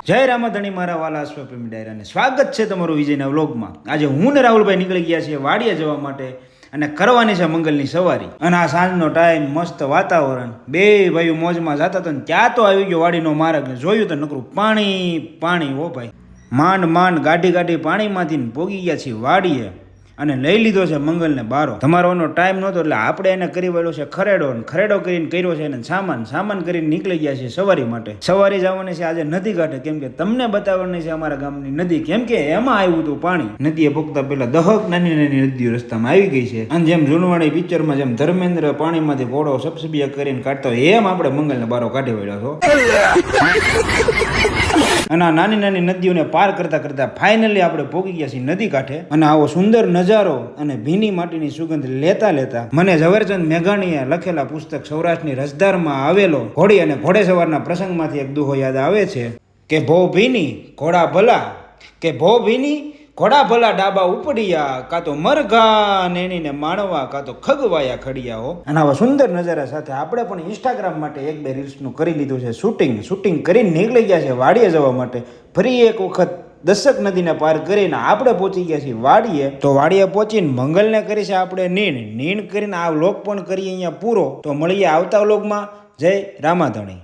જય રામાધણી મારા વાલા સ્વપ્રેમી ડાયરાને સ્વાગત છે તમારું વિજયના વ્લોગમાં। આજે હું ને રાહુલભાઈ નીકળી ગયા છીએ વાડીએ જવા માટે અને કરવાની છે મંગલની સવારી। અને આ સાંજનો ટાઈમ, મસ્ત વાતાવરણ, બે ભાઈઓ મોજમાં જતા હતા ને ત્યાં તો આવી ગયો વાડીનો માર્ગ ને જોયું તો નકરું પાણી પાણી। હો ભાઈ, માંડ માંડ ગાડી પાણીમાંથી પોગી ગયા છીએ વાડીએ અને લઈ લીધો છે મંગલને બારો। તમારોનો ટાઈમ નહોતો એટલે આપણે એને કરી વાળ્યો છે ખરેડો, ને ખરેડો કરીને કર્યો છે એને સામાન કરીને નીકળી ગયા છે સવારી માટે। સવારી જવાની છે આજે નદી કાંઠે, કેમ કે તમને બતાવવાની છે અમારા ગામની નદી, કેમ કે એમાં આવ્યું હતું પાણી। નદીએ ભોગતા પેલા દહક નાની નાની નદીઓ રસ્તામાં આવી ગઈ છે અને જેમ જૂનવાણી પિક્ચરમાં જેમ ધર્મેન્દ્ર પાણીમાંથી ઘોડો સબસબિયા કરીને કાઢતો એમ આપણે મંગલને બારો કાઢી વાળ્યો છો। અને આ નાની નાની નદીઓને પાર કરતા કરતા ફાઇનલી આપણે પહોંચી ગયા છીએ નદી કાંઠે। અને આવો સુંદર નજારો અને ભીની માટીની સુગંધ લેતા લેતા મને ઝવેરચંદ મેઘાણીએ લખેલા પુસ્તક સૌરાષ્ટ્રની રસધારમાં આવેલો ઘોડી અને ઘોડેસવારના પ્રસંગમાંથી એક દુહો યાદ આવે છે કે ભો ભીની ઘોડા ભલા, કે ભો ભીની ઘોડા ભલા ડાબા ઉપડિયા, કાં તો મરઘા નેણીને માણવા, કાં તો ખગવાયા ખડિયા। હો, અને આવા સુંદર નજારા સાથે આપણે પણ ઇન્સ્ટાગ્રામ માટે એક બે રીલ્સનું કરી લીધું છે શૂટિંગ કરીને નીકળી ગયા છે વાડીએ જવા માટે। ફરી એક વખત દશક નદીને પાર કરીને આપણે પહોંચી ગયા છીએ વાડીએ। તો વાડીએ પહોંચીને મંગલને કરી છે આપણે નીણ કરીને આ વ્લોગ પણ કરીએ અહીંયા પૂરો। તો મળીએ આવતા વ્લોગમાં। જય રામાધણી।